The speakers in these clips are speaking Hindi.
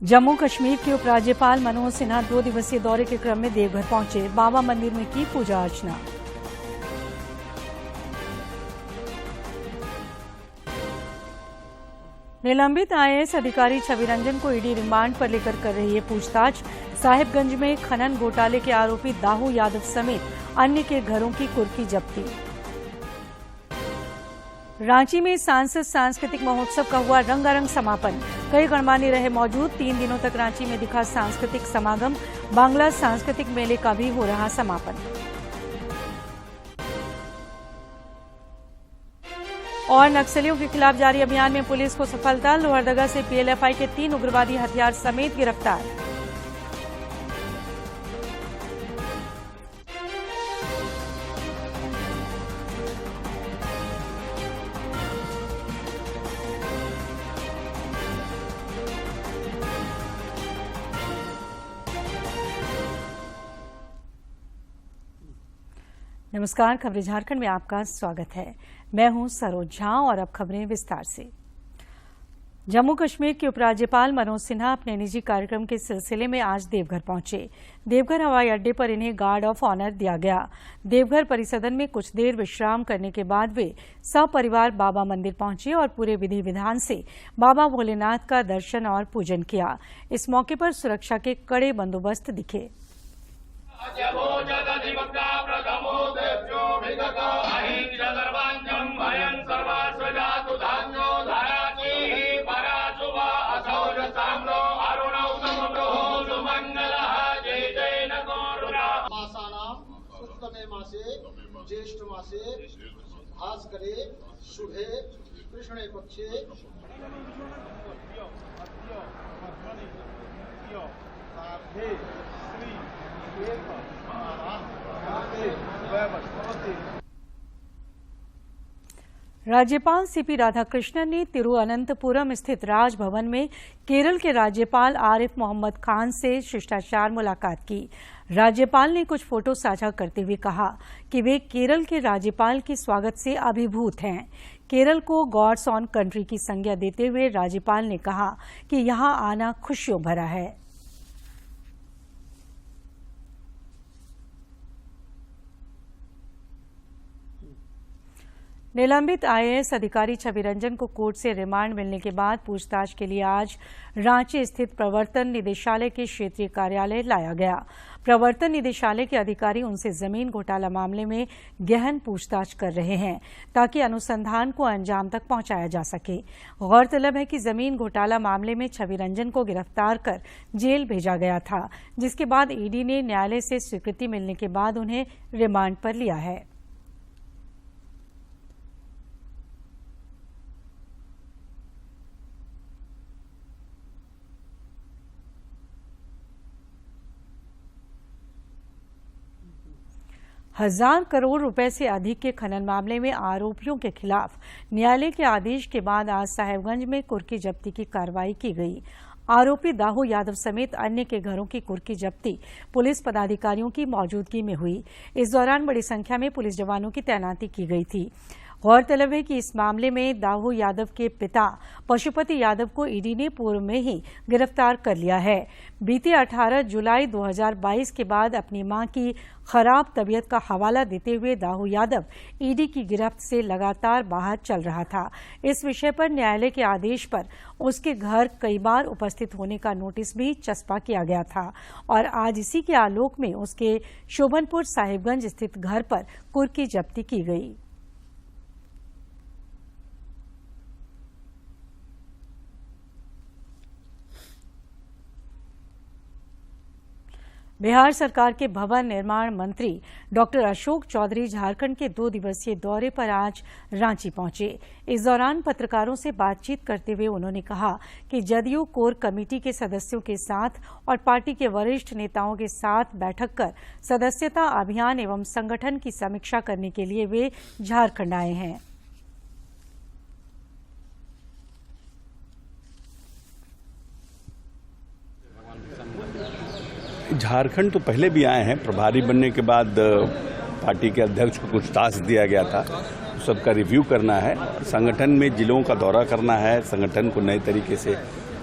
जम्मू कश्मीर के उपराज्यपाल मनोज सिन्हा 2 दिवसीय दौरे के क्रम में देवघर पहुंचे। बाबा मंदिर में की पूजा अर्चना। निलंबित आईएएस अधिकारी छवि रंजन को ईडी रिमांड पर लेकर कर रही है पूछताछ। साहिबगंज में खनन घोटाले के आरोपी दाहू यादव समेत अन्य के घरों की कुर्की जब्ती। रांची में सांसद सांस्कृतिक महोत्सव का हुआ रंगारंग समापन। कई गणमान्य रहे मौजूद। 3 दिनों तक रांची में दिखा सांस्कृतिक समागम। बांग्ला सांस्कृतिक मेले का भी हो रहा समापन। और नक्सलियों के खिलाफ जारी अभियान में पुलिस को सफलता। लोहरदगा से पीएलएफआई के 3 उग्रवादी हथियार समेत गिरफ्तार। नमस्कार, खबरें झारखंड में आपका स्वागत है। मैं हूं सरोज झा और अब खबरें विस्तार से। जम्मू कश्मीर के उपराज्यपाल मनोज सिन्हा अपने निजी कार्यक्रम के सिलसिले में आज देवघर पहुंचे। देवघर हवाई अड्डे पर इन्हें गार्ड ऑफ ऑनर दिया गया। देवघर परिसदन में कुछ देर विश्राम करने के बाद वे सपरिवार बाबा मंदिर पहुंचे और पूरे विधि विधान से बाबा भोलेनाथ का दर्शन और पूजन किया। इस मौके पर सुरक्षा के कड़े बंदोबस्त दिखे। ज्येष्ठ मासे भास्करे शुभे कृष्णे पक्षे राज्यपाल सीपी राधाकृष्णन ने तिरुअनंतपुरम स्थित राजभवन में केरल के राज्यपाल आरिफ मोहम्मद खान से शिष्टाचार मुलाकात की। राज्यपाल ने कुछ फोटो साझा करते हुए कहा कि वे केरल के राज्यपाल के स्वागत से अभिभूत हैं। केरल को गॉड्स ऑन कंट्री की संज्ञा देते हुए राज्यपाल ने कहा कि यहां आना खुशियों भरा है। निलंबित आईएएस अधिकारी छवि रंजन को कोर्ट से रिमांड मिलने के बाद पूछताछ के लिए आज रांची स्थित प्रवर्तन निदेशालय के क्षेत्रीय कार्यालय लाया गया। प्रवर्तन निदेशालय के अधिकारी उनसे जमीन घोटाला मामले में गहन पूछताछ कर रहे हैं ताकि अनुसंधान को अंजाम तक पहुंचाया जा सके। गौरतलब है कि जमीन घोटाला मामले में छवि रंजन को गिरफ्तार कर जेल भेजा गया था, जिसके बाद ईडी ने न्यायालय से स्वीकृति मिलने के बाद उन्हें रिमांड पर लिया है। हजार करोड़ रुपए से अधिक के खनन मामले में आरोपियों के खिलाफ न्यायालय के आदेश के बाद आज साहिबगंज में कुर्की जब्ती की कार्रवाई की गई। आरोपी दाहू यादव समेत अन्य के घरों की कुर्की जब्ती पुलिस पदाधिकारियों की मौजूदगी में हुई। इस दौरान बड़ी संख्या में पुलिस जवानों की तैनाती की गई थी। गौरतलब है कि इस मामले में दाहू यादव के पिता पशुपति यादव को ईडी ने पूर्व में ही गिरफ्तार कर लिया है। बीते 18 जुलाई 2022 के बाद अपनी मां की खराब तबीयत का हवाला देते हुए दाहू यादव ईडी की गिरफ्त से लगातार बाहर चल रहा था। इस विषय पर न्यायालय के आदेश पर उसके घर कई बार उपस्थित होने का नोटिस भी चस्पा किया गया था और आज इसी के आलोक में उसके शोभनपुर साहिबगंज स्थित घर पर कुर्की जब्ती की गई। बिहार सरकार के भवन निर्माण मंत्री डॉक्टर अशोक चौधरी झारखंड के 2 दिवसीय दौरे पर आज रांची पहुंचे। इस दौरान पत्रकारों से बातचीत करते हुए उन्होंने कहा कि जदयू कोर कमेटी के सदस्यों के साथ और पार्टी के वरिष्ठ नेताओं के साथ बैठक कर सदस्यता अभियान एवं संगठन की समीक्षा करने के लिए वे झारखंड आए हैं। झारखंड तो पहले भी आए हैं। प्रभारी बनने के बाद पार्टी के अध्यक्ष को कुछ टास्क दिया गया था, सबका रिव्यू करना है, संगठन में जिलों का दौरा करना है, संगठन को नए तरीके से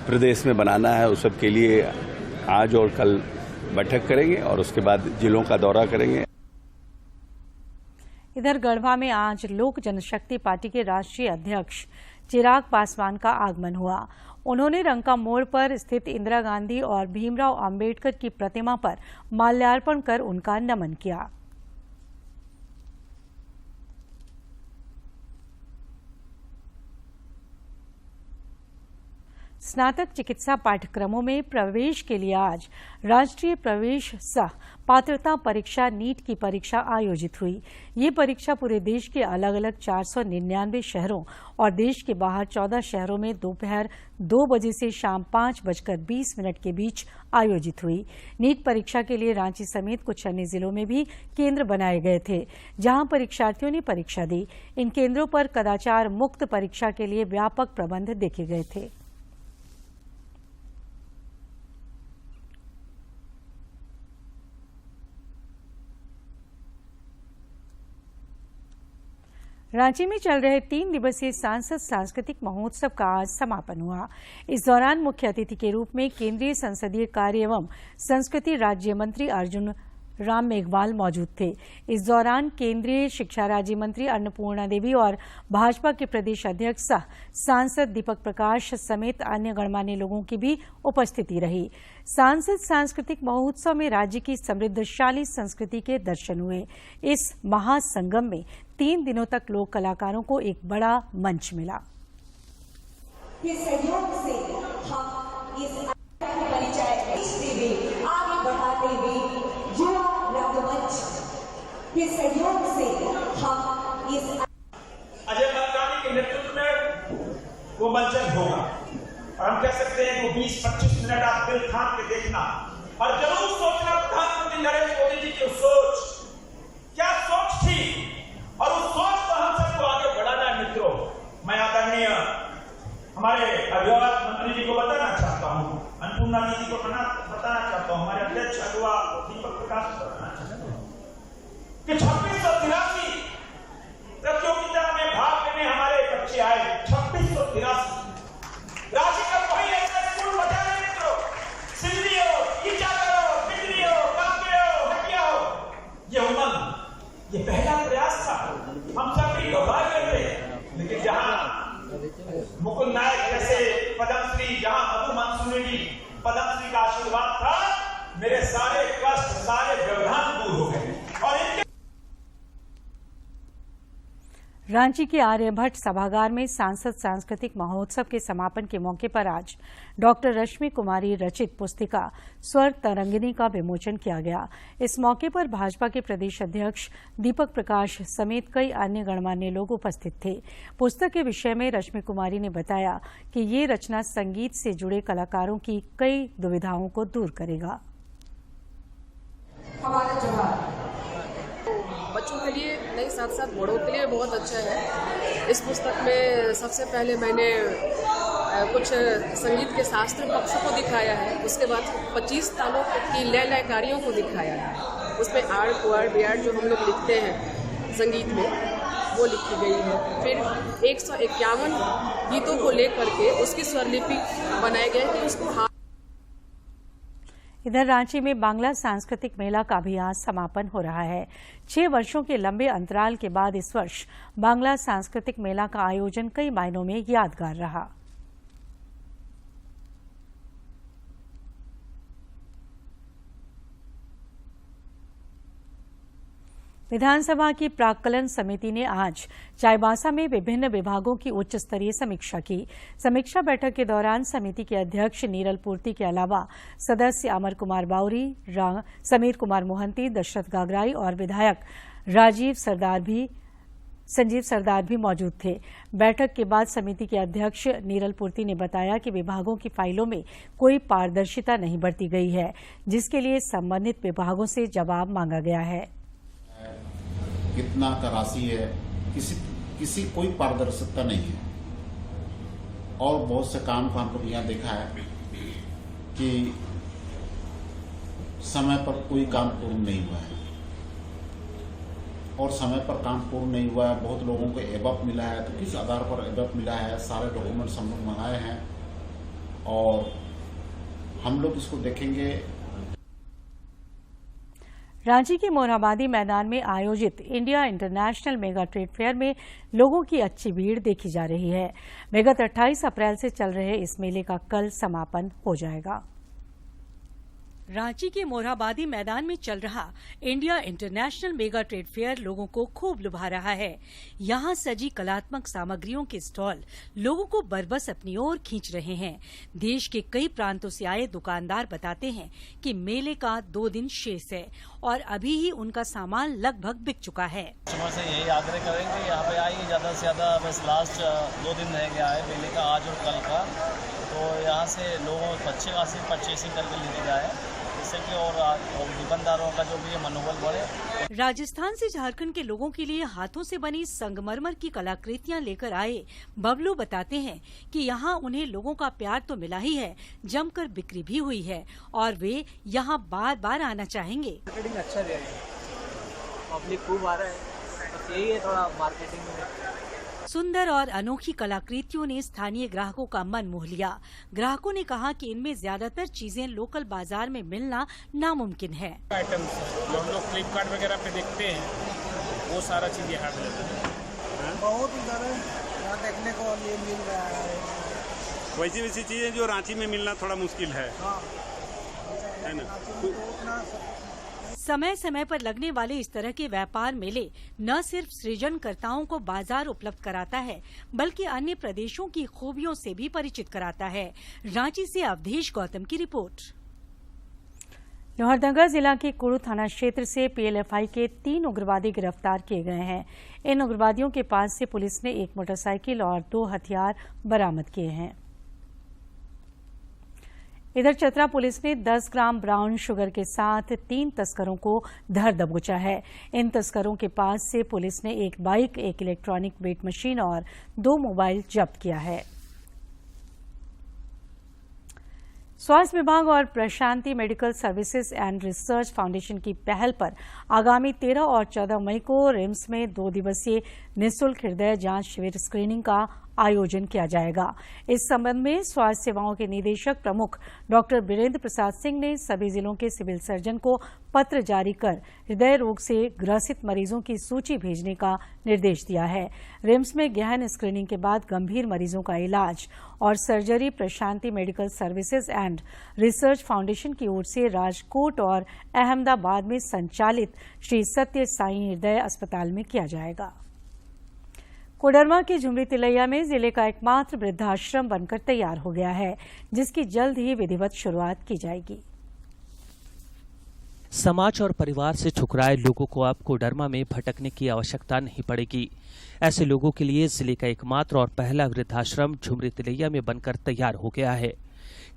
प्रदेश में बनाना है, उस सब के लिए आज और कल बैठक करेंगे और उसके बाद जिलों का दौरा करेंगे। इधर गढ़वा में आज लोक जनशक्ति पार्टी के राष्ट्रीय अध्यक्ष चिराग पासवान का आगमन हुआ। उन्होंने रंका मोड़ पर स्थित इंदिरा गांधी और भीमराव अंबेडकर की प्रतिमा पर माल्यार्पण कर उनका नमन किया। स्नातक चिकित्सा पाठ्यक्रमों में प्रवेश के लिए आज राष्ट्रीय प्रवेश सह पात्रता परीक्षा नीट की परीक्षा आयोजित हुई। ये परीक्षा पूरे देश के अलग अलग 499 शहरों और देश के बाहर 14 शहरों में दोपहर 2 बजे से शाम 5:20 के बीच आयोजित हुई। नीट परीक्षा के लिए रांची समेत कुछ अन्य जिलों में भी केंद्र बनाए गए थे, जहां परीक्षार्थियों ने परीक्षा दी। इन केंद्रों पर कदाचार मुक्त परीक्षा के लिए व्यापक प्रबंध देखे गए थे। रांची में चल रहे 3 दिवसीय सांसद सांस्कृतिक महोत्सव का आज समापन हुआ। इस दौरान मुख्य अतिथि के रूप में केंद्रीय संसदीय कार्य एवं संस्कृति राज्य मंत्री अर्जुन राम मेघवाल मौजूद थे। इस दौरान केंद्रीय शिक्षा राज्य मंत्री अन्नपूर्णा देवी और भाजपा के प्रदेश अध्यक्ष सह सांसद दीपक प्रकाश समेत अन्य गणमान्य लोगों की भी उपस्थिति रही। सांसद सांस्कृतिक महोत्सव में राज्य की समृद्धशाली संस्कृति के दर्शन हुए। इस महासंगम में 3 दिनों तक लोक कलाकारों को एक बड़ा मंच मिला। इस सहयोग से हम इस परिचय आगे बढ़ाते हुए युवा रंगमंच के सहयोग से हम इस अजय बलरानी के नेतृत्व में वो मंचन होगा और हम कह सकते हैं कि 20-25 मिनट आप दिल थाम के देखना और जरूर सोचना प्रधानमंत्री नरेंद्र मोदी जी की सोच क्या सोच थी और उस सोच को हम सबको आगे बढ़ाना है। मित्रों, मैं आदरणीय हमारे अभिभावक मंत्री जी को बताना चाहता हूँ, अन्नपूर्णा जी को बताना चाहता हूँ, हमारे अध्यक्ष अगुवा दीपक प्रकाश को बताना चाहता हूँ कि 2683 प्रतियोगिता में भाग लेने हमारे बच्चे आए। 2683 राशि का कोई ऐसा स्कूल बचा नहीं। मित्रों, सिल्ली हो, ईचागर हो, बिजली हो, कांके हो, हटिया हो, ये उमंग, ये पहला प्रयास था। हम सभी को भाग लेते, लेकिन जहां मुकुल नायक जैसे पद्मश्री, जहां मधु मंसूरी जी पद्मश्री का आशीर्वाद था, मेरे सारे कष्ट, सारे व्यवधान दूर हो गए। और इनके रांची के आर्यभट्ट सभागार में सांसद सांस्कृतिक महोत्सव के समापन के मौके पर आज डॉक्टर रश्मि कुमारी रचित पुस्तिका स्वर तरंगिनी का विमोचन किया गया। इस मौके पर भाजपा के प्रदेश अध्यक्ष दीपक प्रकाश समेत कई अन्य गणमान्य लोग उपस्थित थे। पुस्तक के विषय में रश्मि कुमारी ने बताया कि ये रचना संगीत से जुड़े कलाकारों की कई दुविधाओं को दूर करेगा। हमारा जवाब बच्चों के लिए नहीं, साथ साथ बड़ों के लिए बहुत अच्छा है। इस पुस्तक में सबसे पहले मैंने कुछ संगीत के शास्त्र पक्ष को दिखाया है, उसके बाद 25 तालों की लय लयकारियों को दिखाया है। उसमें आड़ कुआड़ बियाड़ जो हम लोग लिखते हैं संगीत में, वो लिखी गई है। फिर 151 गीतों को लेकर के उसकी स्वरलिपि बनाए गए कि उसको इधर रांची में बांग्ला सांस्कृतिक मेला का भी आज समापन हो रहा है। 6 वर्षों के लंबे अंतराल के बाद इस वर्ष बांग्ला सांस्कृतिक मेला का आयोजन कई मायनों में यादगार रहा। विधानसभा की प्राक्कलन समिति ने आज चाईबासा में विभिन्न विभागों की उच्च स्तरीय समीक्षा की। समीक्षा बैठक के दौरान समिति के अध्यक्ष नीरल पूर्ति के अलावा सदस्य अमर कुमार बाउरी, समीर कुमार मोहंती, दशरथ गागराई और विधायक संजीव सरदार भी मौजूद थे। बैठक के बाद समिति के अध्यक्ष नीरल पूर्ति ने बताया कि विभागों की फाइलों में कोई पारदर्शिता नहीं बरती गई है, जिसके लिए संबंधित विभागों से जवाब मांगा गया है। कितना का राशि है, किसी कोई पारदर्शिता नहीं है। और बहुत से काम को हमको यहाँ देखा है कि समय पर कोई काम पूर्ण नहीं हुआ है और समय पर काम पूर्ण नहीं हुआ है। बहुत लोगों को एबअप मिला है, तो किस आधार पर एबअप मिला है, सारे डॉक्यूमेंट्स हम लोग मंगाए हैं और हम लोग इसको देखेंगे। रांची के मोरहाबादी मैदान में आयोजित India international mega trade fair में लोगों की अच्छी भीड़ देखी जा रही है। विगत 28 अप्रैल से चल रहे इस मेले का कल समापन हो जाएगा। रांची के मोरहाबादी मैदान में चल रहा India international mega trade fair लोगों को खूब लुभा रहा है। यहाँ सजी कलात्मक सामग्रियों के स्टॉल लोगों को बरबस अपनी ओर खींच रहे हैं। देश के कई प्रांतों से आए दुकानदार बताते हैं कि मेले का 2 दिन शेष है और अभी ही उनका सामान लगभग बिक चुका है। कस्टमर से यही आग्रह करेंगे यहाँ पे आइए, ज्यादा से ज्यादा बस लास्ट 2 दिन रह गया है मेले का, आज और कल का, तो यहाँ से लोगों अच्छे खासी परचेसिंग करके लेके जाए, इससे कि और दुकानदारों का जो भी है मनोबल बढ़े। राजस्थान से झारखंड के लोगों के लिए हाथों से बनी संगमरमर की कलाकृतियां लेकर आए बबलू बताते हैं कि यहाँ उन्हें लोगों का प्यार तो मिला ही है, जमकर बिक्री भी हुई है और वे यहाँ बार बार आना चाहेंगे। मार्केटिंग अच्छा रहा है, पब्लिक खूब आ रहा है, बस यही है थोड़ा मार्केटिंग में। सुंदर और अनोखी कलाकृतियों ने स्थानीय ग्राहकों का मन मोह लिया। ग्राहकों ने कहा कि इनमें ज्यादातर चीजें लोकल बाजार में मिलना नामुमकिन है। आइटम्स जो हम लोग फ्लिपकार्ट वगैरह पे देखते हैं वो सारा चीज यहाँ मिलता है। बहुत ही ज़्यादा यहाँ देखने को ये मिल रहा है। वैसी वैसी चीजें जो रांची में मिलना थोड़ा मुश्किल है, है ना। समय समय पर लगने वाले इस तरह के व्यापार मेले न सिर्फ सृजनकर्ताओं को बाजार उपलब्ध कराता है, बल्कि अन्य प्रदेशों की खूबियों से भी परिचित कराता है। रांची से अवधेश गौतम की रिपोर्ट। लोहरदगा जिला के कुड़ू थाना क्षेत्र से पीएलएफआई के 3 उग्रवादी गिरफ्तार किए गए हैं। इन उग्रवादियों के पास से पुलिस ने 1 मोटरसाइकिल और 2 हथियार बरामद किए हैं। इधर चतरा पुलिस ने 10 ग्राम ब्राउन शुगर के साथ 3 तस्करों को धर दबोचा है। इन तस्करों के पास से पुलिस ने 1 बाइक, 1 इलेक्ट्रॉनिक वेट मशीन और 2 मोबाइल जब्त किया है। स्वास्थ्य विभाग और Prashanti medical services and research foundation की पहल पर आगामी 13 और 14 मई को रिम्स में 2 दिवसीय निःशुल्क हृदय जांच शिविर स्क्रीनिंग का आयोजन किया जाएगा। इस संबंध में स्वास्थ्य सेवाओं के निदेशक प्रमुख डॉक्टर बीरेंद्र प्रसाद सिंह ने सभी जिलों के सिविल सर्जन को पत्र जारी कर हृदय रोग से ग्रसित मरीजों की सूची भेजने का निर्देश दिया है। रिम्स में गहन स्क्रीनिंग के बाद गंभीर मरीजों का इलाज और surgery Prashanti medical services and research foundation की ओर से राजकोट और अहमदाबाद में संचालित श्री सत्य साईं हृदय अस्पताल में किया जाएगा। कोडरमा के झुमरी तिलैया में जिले का एकमात्र वृद्धाश्रम बनकर तैयार हो गया है, जिसकी जल्द ही विधिवत शुरुआत की जाएगी। समाज और परिवार से ठुकराए लोगों को अब कोडरमा में भटकने की आवश्यकता नहीं पड़ेगी। ऐसे लोगों के लिए जिले का एकमात्र और पहला वृद्धाश्रम झुमरी तिलैया में बनकर तैयार हो गया है।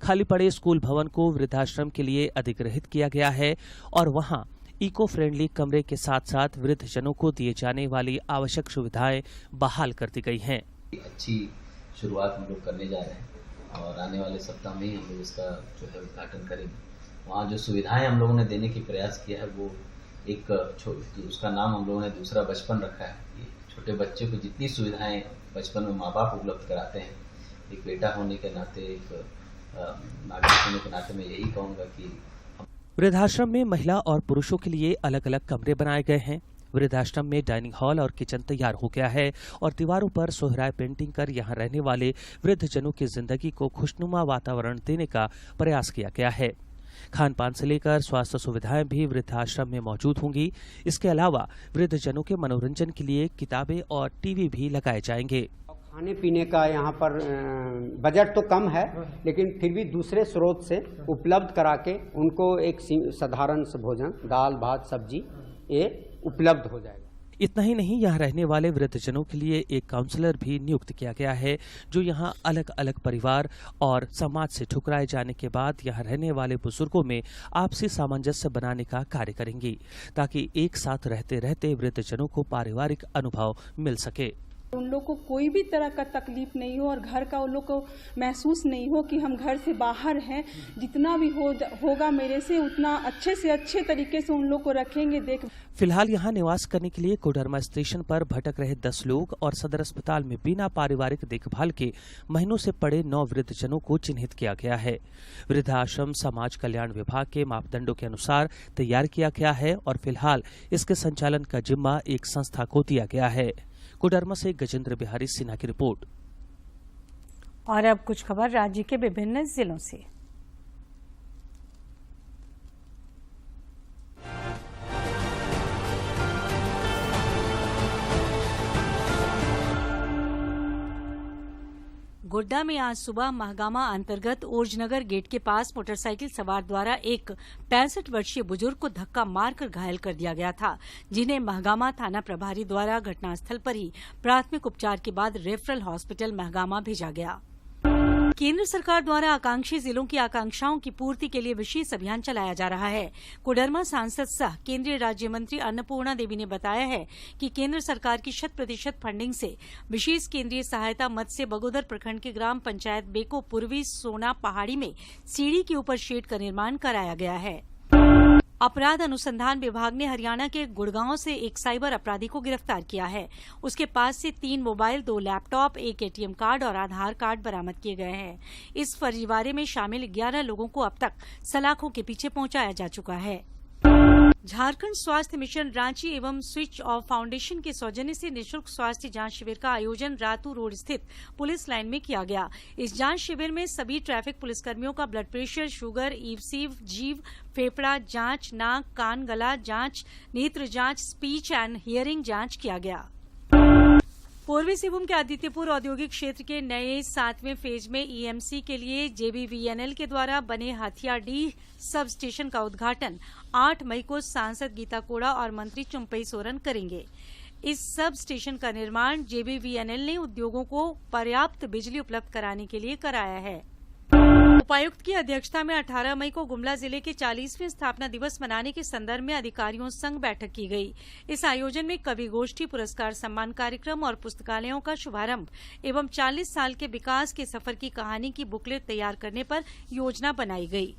खाली पड़े स्कूल भवन को वृद्धाश्रम के लिए अधिग्रहित किया गया है और वहां इको फ्रेंडली कमरे के साथ साथ वृद्धजनों को दिए जाने वाली आवश्यक सुविधाएं बहाल कर दी गई हैं। अच्छी शुरुआत हम लोग करने जा रहे हैं और आने वाले सप्ताह में ही हम लोग इसका जो है उद्घाटन करेंगे। वहाँ जो सुविधाएं हम लोगों ने देने की प्रयास किया है वो एक उसका नाम हम लोगों ने दूसरा बचपन रखा है। छोटे बच्चे को जितनी सुविधाएं बचपन में माँ बाप उपलब्ध कराते हैं, एक बेटा होने के नाते, एक नागरिक होने के नाते मैं यही कहूँगा कि वृद्धाश्रम में महिला और पुरुषों के लिए अलग अलग कमरे बनाए गए हैं। वृद्धाश्रम में डाइनिंग हॉल और किचन तैयार हो गया है और दीवारों पर सोहराय पेंटिंग कर यहां रहने वाले वृद्धजनों की जिंदगी को खुशनुमा वातावरण देने का प्रयास किया गया है। खान पान से लेकर स्वास्थ्य सुविधाएं भी वृद्धाश्रम में मौजूद होंगी। इसके अलावा वृद्धजनों के मनोरंजन के लिए किताबें और टीवी भी लगाए जाएंगे। खाने पीने का यहाँ पर बजट तो कम है, लेकिन फिर भी दूसरे स्रोत से उपलब्ध करा के उनको एक साधारण सा भोजन, दाल भात सब्जी, ये उपलब्ध हो जाएगा। इतना ही नहीं, यहाँ रहने वाले वृद्धजनों के लिए एक काउंसलर भी नियुक्त किया गया है, जो यहाँ अलग अलग परिवार और समाज से ठुकराए जाने के बाद यहाँ रहने वाले बुजुर्गों में आपसी सामंजस्य बनाने का कार्य करेंगी, ताकि एक साथ रहते रहते वृद्धजनों को पारिवारिक अनुभव मिल सके। उन लोग को कोई भी तरह का तकलीफ नहीं हो और घर का उन लोग को महसूस नहीं हो कि हम घर से बाहर हैं। जितना भी होगा मेरे से उतना अच्छे से अच्छे तरीके से उन लोग को रखेंगे। फिलहाल यहाँ निवास करने के लिए कोडरमा स्टेशन पर भटक रहे 10 लोग और सदर अस्पताल में बिना पारिवारिक देखभाल के महीनों से पड़े 9 वृद्धजनों को चिन्हित किया गया है। वृद्धाश्रम समाज कल्याण विभाग के मापदंडों के अनुसार तैयार किया गया है और फिलहाल इसके संचालन का जिम्मा एक संस्था को दिया गया है। कोडरमा से गजेंद्र बिहारी सिन्हा की रिपोर्ट। और अब कुछ खबर राज्य के विभिन्न जिलों से। गोड्डा में आज सुबह महगामा अंतर्गत ओरजनगर गेट के पास मोटरसाइकिल सवार द्वारा एक 65 वर्षीय बुजुर्ग को धक्का मारकर घायल कर दिया गया था, जिन्हें महगामा थाना प्रभारी द्वारा घटनास्थल पर ही प्राथमिक उपचार के बाद रेफरल हॉस्पिटल महगामा भेजा गया। केंद्र सरकार द्वारा आकांक्षी जिलों की आकांक्षाओं की पूर्ति के लिए विशेष अभियान चलाया जा रहा है। कोडरमा सांसद सह केंद्रीय राज्य मंत्री अन्नपूर्णा देवी ने बताया है कि केंद्र सरकार की 100% फंडिंग से विशेष केंद्रीय सहायता मद से बगोदर प्रखंड के ग्राम पंचायत बेको पूर्वी सोना पहाड़ी में सीढ़ी के ऊपर शेड का निर्माण कराया गया है। अपराध अनुसंधान विभाग ने हरियाणा के गुड़गांव से एक साइबर अपराधी को गिरफ्तार किया है। उसके पास से 3 मोबाइल, 2 लैपटॉप, 1 एटीएम कार्ड और आधार कार्ड बरामद किए गए हैं। इस फर्जीवाड़े में शामिल 11 लोगों को अब तक सलाखों के पीछे पहुंचाया जा चुका है। झारखंड स्वास्थ्य मिशन रांची एवं स्विच ऑफ फाउंडेशन के सौजन्य से निःशुल्क स्वास्थ्य जांच शिविर का आयोजन रातू रोड स्थित पुलिस लाइन में किया गया। इस जांच शिविर में सभी ट्रैफिक पुलिसकर्मियों का ब्लड प्रेशर, शुगर, ईवसीव, जीव, फेफड़ा जांच, नाक, कान, गला जांच, नेत्र जांच, स्पीच एंड हियरिंग जांच किया गया। पूर्वी सिंहभूम के आदित्यपुर औद्योगिक क्षेत्र के नए 7वें फेज में ईएमसी के लिए जेबीवीएनएल के द्वारा बने हथियाडीह सब स्टेशन का उद्घाटन 8 मई को सांसद गीता कोड़ा और मंत्री चुम्पई सोरेन करेंगे। इस सब स्टेशन का निर्माण जेबीवीएनएल ने उद्योगों को पर्याप्त बिजली उपलब्ध कराने के लिए कराया है। उपायुक्त की अध्यक्षता में 18 मई को गुमला जिले के 40वें स्थापना दिवस मनाने के संदर्भ में अधिकारियों संग बैठक की गई। इस आयोजन में कवि गोष्ठी, पुरस्कार सम्मान कार्यक्रम और पुस्तकालयों का शुभारंभ एवं 40 साल के विकास के सफर की कहानी की बुकलेट तैयार करने पर योजना बनाई गई।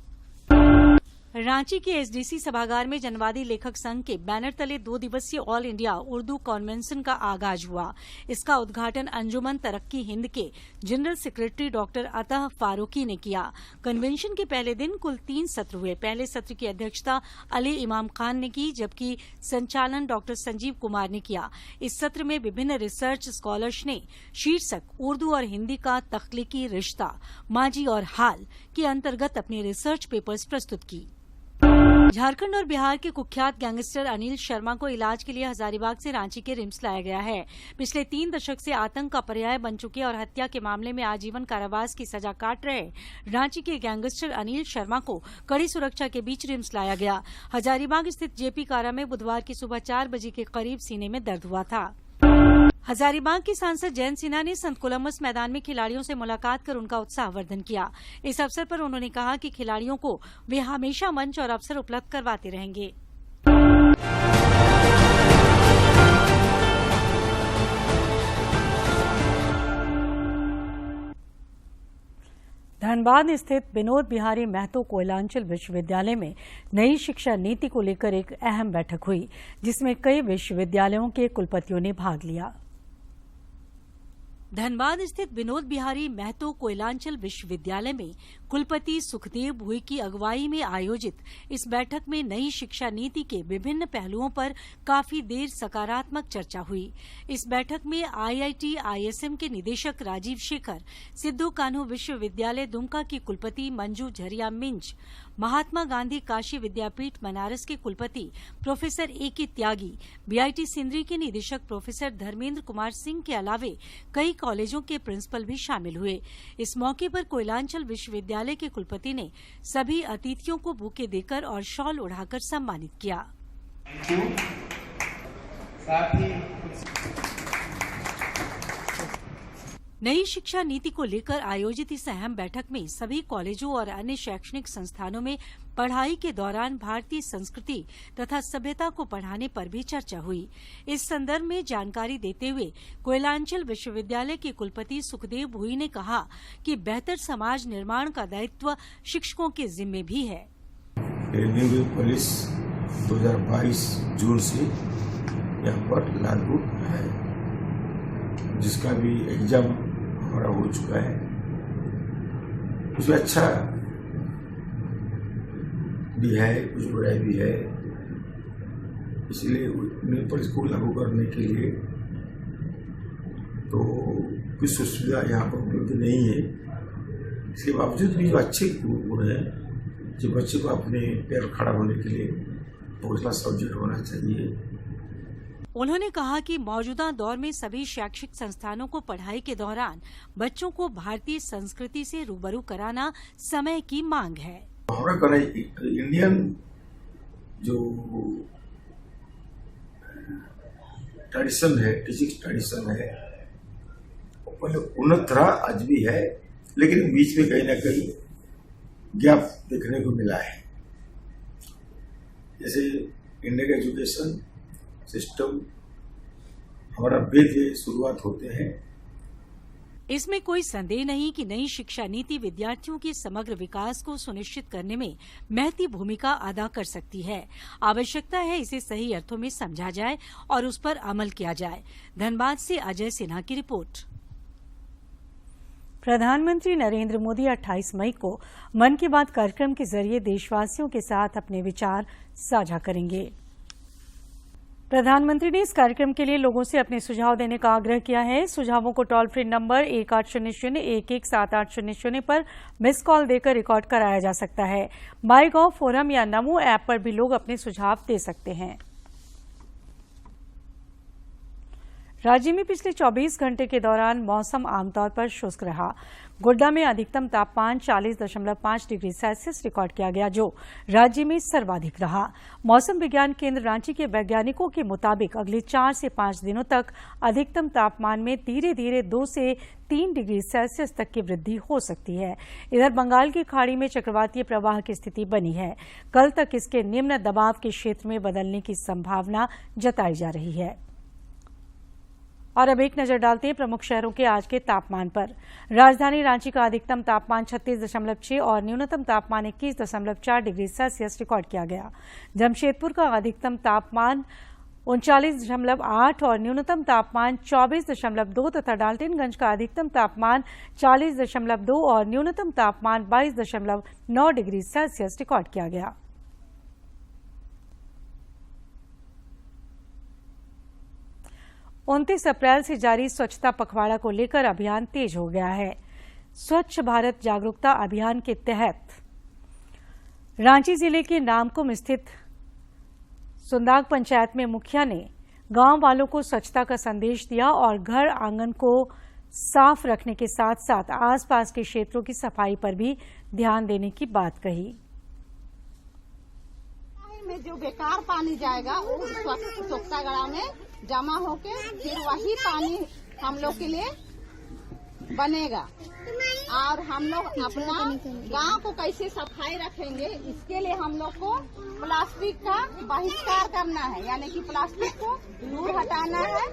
रांची के एसडीसी सभागार में जनवादी लेखक संघ के बैनर तले 2 दिवसीय ऑल इंडिया उर्दू कॉन्वेंशन का आगाज हुआ। इसका उद्घाटन अंजुमन तरक्की हिंद के जनरल सेक्रेटरी डॉक्टर अतः फारूकी ने किया। कन्वेंशन के पहले दिन कुल 3 सत्र हुए। पहले सत्र की अध्यक्षता अली इमाम खान ने की, जबकि संचालन डॉक्टर संजीव कुमार ने किया। इस सत्र में विभिन्न रिसर्च स्कॉलर्स ने शीर्षक उर्दू और हिंदी का तख्लीकी रिश्ता, माजी और हाल के अंतर्गत अपने रिसर्च पेपर्स प्रस्तुत की। झारखंड और बिहार के कुख्यात गैंगस्टर अनिल शर्मा को इलाज के लिए हजारीबाग से रांची के रिम्स लाया गया है। पिछले 3 दशक से आतंक का पर्याय बन चुके और हत्या के मामले में आजीवन कारावास की सजा काट रहे रांची के गैंगस्टर अनिल शर्मा को कड़ी सुरक्षा के बीच रिम्स लाया गया। हजारीबाग स्थित जेपी कारा में बुधवार की सुबह 4 बजे के करीब सीने में दर्द हुआ था। हजारीबाग के सांसद जयंत सिन्हा ने संत कोलम्बस मैदान में खिलाड़ियों से मुलाकात कर उनका उत्साहवर्धन किया। इस अवसर पर उन्होंने कहा कि खिलाड़ियों को वे हमेशा मंच और अवसर उपलब्ध करवाते रहेंगे। धनबाद स्थित विनोद बिहारी महतो कोयलांचल विश्वविद्यालय में नई शिक्षा नीति को लेकर एक अहम बैठक हुई, जिसमें कई विश्वविद्यालयों के कुलपतियों ने भाग लिया। धनबाद स्थित विनोद बिहारी महतो कोयलांचल विश्वविद्यालय में कुलपति सुखदेव भुई की अगुवाई में आयोजित इस बैठक में नई शिक्षा नीति के विभिन्न पहलुओं पर काफी देर सकारात्मक चर्चा हुई। इस बैठक में आईआईटी आईएसएम के निदेशक राजीव शेखर, सिद्धू कान्हू विश्वविद्यालय दुमका की कुलपति मंजू झरिया मिंज, महात्मा गांधी काशी विद्यापीठ बनारस के कुलपति प्रोफेसर ए.के. त्यागी, बीआईटी सिंदरी के निदेशक प्रोफेसर धर्मेंद्र कुमार सिंह के अलावे कई कॉलेजों के प्रिंसिपल भी शामिल हुए। इस मौके पर कोयलांचल विश्वविद्यालय के कुलपति ने सभी अतिथियों को बुके देकर और शॉल उड़ाकर सम्मानित किया। नई शिक्षा नीति को लेकर आयोजित इस अहम बैठक में सभी कॉलेजों और अन्य शैक्षणिक संस्थानों में पढ़ाई के दौरान भारतीय संस्कृति तथा सभ्यता को पढ़ाने पर भी चर्चा हुई। इस संदर्भ में जानकारी देते हुए कोयलांचल विश्वविद्यालय के कुलपति सुखदेव भुई ने कहा कि बेहतर समाज निर्माण का दायित्व शिक्षकों के जिम्मे भी है। रेलवे पुलिस 2022 जून से यहाँ पर लागू है, जिसका भी एग्जाम हमारा हो चुका है। उसमें अच्छा भी है, कुछ बुराई भी है, इसलिए न्यू पुलिस को लागू करने के लिए तो कुछ सुविधा यहाँ पर उपलब्ध नहीं है। इसके बावजूद भी जो अच्छे गुण हैं, जो बच्चे को अपने पैर खड़ा होने के लिए हौसला सब्जेक्ट होना चाहिए। उन्होंने कहा कि मौजूदा दौर में सभी शैक्षिक संस्थानों को पढ़ाई के दौरान बच्चों को भारतीय संस्कृति से रूबरू कराना समय की मांग है। हमारा कहना इंडियन जो ट्रेडिशन है, टीचिंग ट्रेडिशन है, पहले उन्नत रहा, आज भी है, लेकिन बीच में कहीं ना कहीं गैप देखने को मिला है। जैसे इंडिया का एजुकेशन सिस्टम हमारा वेद शुरुआत होते हैं। इसमें कोई संदेह नहीं कि नई शिक्षा नीति विद्यार्थियों के समग्र विकास को सुनिश्चित करने में महती भूमिका अदा कर सकती है। आवश्यकता है इसे सही अर्थों में समझा जाए और उस पर अमल किया जाए। धनबाद से अजय सिन्हा की रिपोर्ट। प्रधानमंत्री नरेंद्र मोदी 28 मई को मन की बात कार्यक्रम के जरिए देशवासियों के साथ अपने विचार साझा करेंगे। प्रधानमंत्री ने इस कार्यक्रम के लिए लोगों से अपने सुझाव देने का आग्रह किया है। सुझावों को टोल फ्री नंबर 1800-117800 पर मिस कॉल देकर रिकॉर्ड कराया जा सकता है। माईगॉव फोरम या नमो ऐप पर भी लोग अपने सुझाव दे सकते हैं। राज्य में पिछले 24 घंटे के दौरान मौसम आमतौर पर शुष्क रहा। गोड्डा में अधिकतम तापमान 40.5 डिग्री सेल्सियस रिकॉर्ड किया गया, जो राज्य में सर्वाधिक रहा। मौसम विज्ञान केंद्र रांची के वैज्ञानिकों के मुताबिक अगले 4 से 5 दिनों तक अधिकतम तापमान में धीरे धीरे 2 से 3 डिग्री सेल्सियस तक की वृद्धि हो सकती है। इधर बंगाल की खाड़ी में चक्रवातीय प्रवाह की स्थिति बनी है। कल तक इसके निम्न दबाव के क्षेत्र में बदलने की संभावना जताई जा रही है। और अब एक नजर डालते हैं प्रमुख शहरों के आज के तापमान पर। राजधानी रांची का अधिकतम तापमान 36.6 और न्यूनतम तापमान 21.4 डिग्री सेल्सियस रिकॉर्ड किया गया। जमशेदपुर का अधिकतम तापमान 39.8 और न्यूनतम तापमान 24.2 तथा डाल्टनगंज का अधिकतम तापमान 40.2 और न्यूनतम तापमान 22.9 डिग्री सेल्सियस रिकॉर्ड किया गया। उनतीस अप्रैल से जारी स्वच्छता पखवाड़ा को लेकर अभियान तेज हो गया है। स्वच्छ भारत जागरूकता अभियान के तहत रांची जिले के नामकुम स्थित सुंदाग पंचायत में मुखिया ने गांव वालों को स्वच्छता का संदेश दिया और घर आंगन को साफ रखने के साथ साथ आसपास के क्षेत्रों की सफाई पर भी ध्यान देने की बात कही। में जो बेकार पानी जाएगा वो स्वच्छता गढ़ा में जमा होके फिर वही पानी हम लोग के लिए बनेगा। और हम लोग अपना गांव को कैसे सफाई रखेंगे, इसके लिए हम लोग को प्लास्टिक का बहिष्कार करना है, यानी कि प्लास्टिक को दूर हटाना है।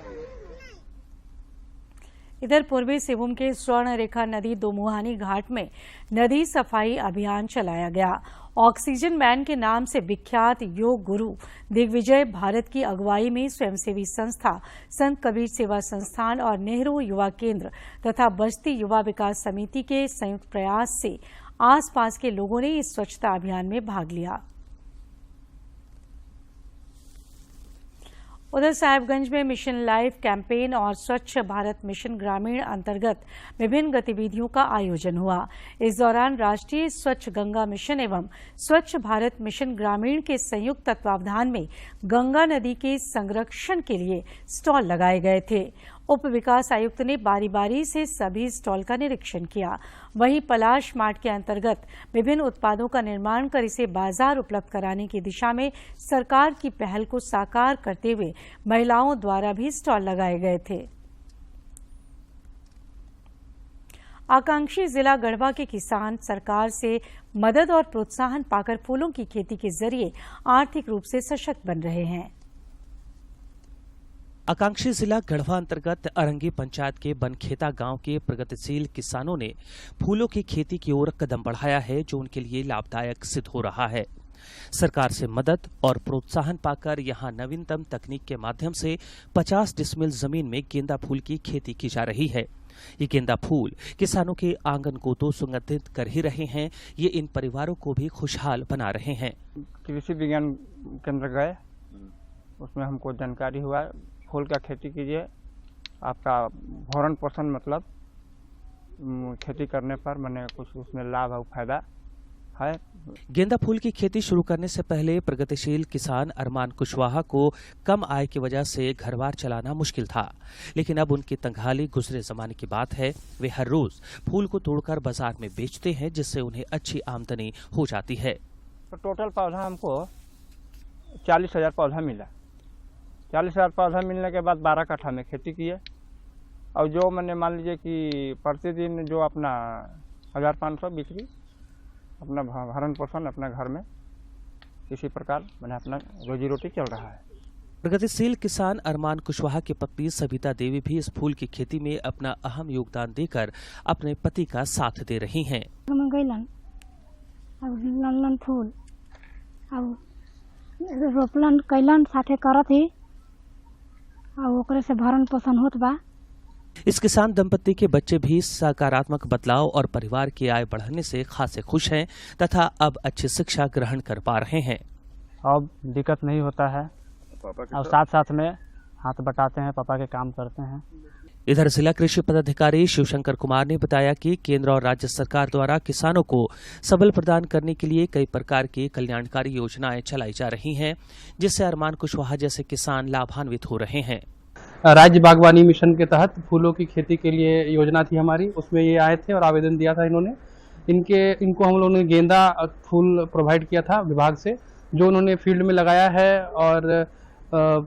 इधर पूर्वी सिंहभूम के स्वर्ण रेखा नदी दोमुहानी घाट में नदी सफाई अभियान चलाया गया। ऑक्सीजन मैन के नाम से विख्यात योग गुरु दिग्विजय भारत की अगुवाई में स्वयंसेवी संस्था संत कबीर सेवा संस्थान और नेहरू युवा केंद्र तथा बस्ती युवा विकास समिति के संयुक्त प्रयास से आसपास के लोगों ने इस स्वच्छता अभियान में भाग लिया। उधर साहिबगंज में मिशन लाइफ कैंपेन और स्वच्छ भारत मिशन ग्रामीण अंतर्गत विभिन्न गतिविधियों का आयोजन हुआ। इस दौरान राष्ट्रीय स्वच्छ गंगा मिशन एवं स्वच्छ भारत मिशन ग्रामीण के संयुक्त तत्वावधान में गंगा नदी के संरक्षण के लिए स्टॉल लगाए गए थे। उप विकास आयुक्त ने बारी बारी से सभी स्टॉल का निरीक्षण किया। वहीं पलाश मार्ट के अंतर्गत विभिन्न उत्पादों का निर्माण कर इसे बाजार उपलब्ध कराने की दिशा में सरकार की पहल को साकार करते हुए महिलाओं द्वारा भी स्टॉल लगाए गए थे। आकांक्षी जिला गढ़वा के किसान सरकार से मदद और प्रोत्साहन पाकर फूलों की खेती के जरिए आर्थिक रूप से सशक्त बन रहे हैं। आकांक्षी जिला गढ़वा अंतर्गत अरंगी पंचायत के बनखेता गांव के प्रगतिशील किसानों ने फूलों की खेती की ओर कदम बढ़ाया है, जो उनके लिए लाभदायक सिद्ध हो रहा है। सरकार से मदद और प्रोत्साहन पाकर यहां नवीनतम तकनीक के माध्यम से 50 डिसमिल जमीन में गेंदा फूल की खेती की जा रही है। ये गेंदा फूल किसानों के आंगन को तो सुगंधित कर ही रहे हैं, ये इन परिवारों को भी खुशहाल बना रहे हैं। कृषि विज्ञान केंद्र गए, उसमें हमको जानकारी हुआ फूल का खेती कीजिए, आपका भरण पोषण मतलब खेती करने पर मैंने कुछ उसमें लाभ और फायदा है। गेंदा फूल की खेती शुरू करने से पहले प्रगतिशील किसान अरमान कुशवाहा को कम आय की वजह से घरबार चलाना मुश्किल था, लेकिन अब उनकी तंगहाली गुजरे जमाने की बात है। वे हर रोज फूल को तोड़कर बाजार में बेचते हैं, जिससे उन्हें अच्छी आमदनी हो जाती है। तो टोटल पौधा हमको 40,000 पौधा मिला। 40,000 पौधा मिलने के बाद 12 कट्ठा में खेती किए, और जो मैंने मान लीजिए कि प्रतिदिन जो अपना 1,500 बिक्री, अपना भरण पोषण अपना घर में किसी प्रकार मैंने अपना रोजी रोटी चल रहा है। प्रगतिशील किसान अरमान कुशवाहा की पत्नी सविता देवी भी इस फूल की खेती में अपना अहम योगदान देकर अपने पति का साथ दे रही हैं। फूल रोपलन कैलन साथे करत ही और ओकरे से भरण पोषण होत बा। इस किसान दंपति के बच्चे भी सकारात्मक बदलाव और परिवार की आय बढ़ने से खासे खुश हैं तथा अब अच्छी शिक्षा ग्रहण कर पा रहे हैं। अब दिक्कत नहीं होता है और साथ साथ में हाथ बटाते हैं, पापा के काम करते हैं। इधर जिला कृषि पदाधिकारी शिवशंकर कुमार ने बताया कि केंद्र और राज्य सरकार द्वारा किसानों को सबल प्रदान करने के लिए कई प्रकार की कल्याणकारी योजनाएं चलाई जा रही हैं, जिससे अरमान कुशवाहा जैसे किसान लाभान्वित हो रहे हैं। राज्य बागवानी मिशन के तहत फूलों की खेती के लिए योजना थी हमारी, उसमें ये आए थे और आवेदन दिया था इन्होंने। इनको हम लोगों ने गेंदा फूल प्रोवाइड किया था विभाग से, जो उन्होंने फील्ड में लगाया है। और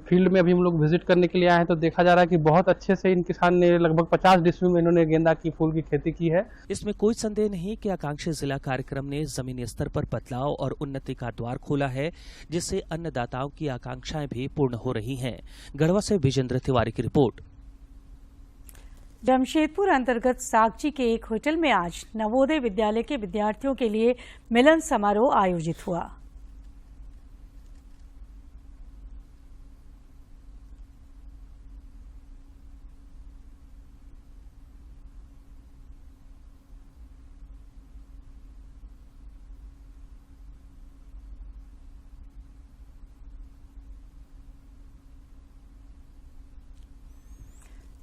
फील्ड में अभी हम लोग विजिट करने के लिए आए हैं तो देखा जा रहा है कि बहुत अच्छे से इन किसान ने लगभग 50 डिसमिल में इन्होंने गेंदा की फूल की खेती की है। इसमें कोई संदेह नहीं कि आकांक्षी जिला कार्यक्रम ने जमीनी स्तर पर बदलाव और उन्नति का द्वार खोला है, जिससे अन्नदाताओं की आकांक्षाएं भी पूर्ण हो रही हैं। गढ़वा से विजेंद्र तिवारी की रिपोर्ट। जमशेदपुर अंतर्गत सागची के एक होटल में आज नवोदय विद्यालय के विद्यार्थियों के लिए मिलन समारोह आयोजित हुआ।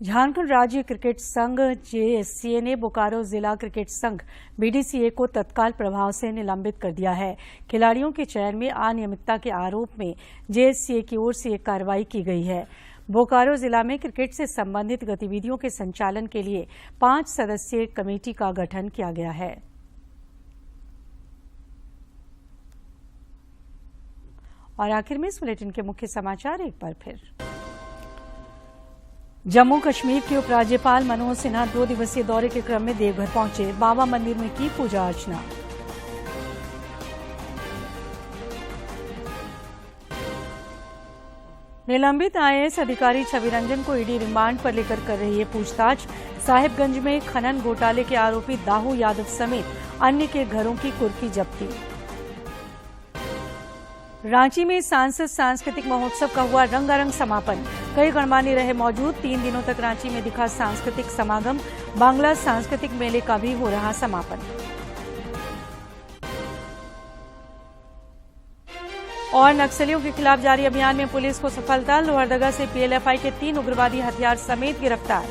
झारखंड राज्य क्रिकेट संघ जेएससीए ने बोकारो जिला क्रिकेट संघ बीडीसीए को तत्काल प्रभाव से निलंबित कर दिया है। खिलाड़ियों के चयन में अनियमितता के आरोप में जेएससीए की ओर से एक कार्रवाई की गई है। बोकारो जिला में क्रिकेट से संबंधित गतिविधियों के संचालन के लिए 5 सदस्यीय कमेटी का गठन किया गया है। और आखिर में इस बुलेटिन के मुख्य समाचार एक बार फिर। जम्मू कश्मीर के उपराज्यपाल मनोज सिन्हा 2 दिवसीय दौरे के क्रम में देवघर पहुंचे, बाबा मंदिर में की पूजा अर्चना। निलंबित आईएएस अधिकारी छवि रंजन को ईडी रिमांड पर लेकर कर रही है पूछताछ। साहिबगंज में खनन घोटाले के आरोपी दाहू यादव समेत अन्य के घरों की कुर्की जब्ती। रांची में सांसद सांस्कृतिक महोत्सव का हुआ रंगारंग समापन, कई गणमान्य रहे मौजूद। 3 दिनों तक रांची में दिखा सांस्कृतिक समागम, बांग्ला सांस्कृतिक मेले का भी हो रहा समापन। और नक्सलियों के खिलाफ जारी अभियान में पुलिस को सफलता, लोहरदगा से पीएलएफआई के 3 उग्रवादी हथियार समेत गिरफ्तार।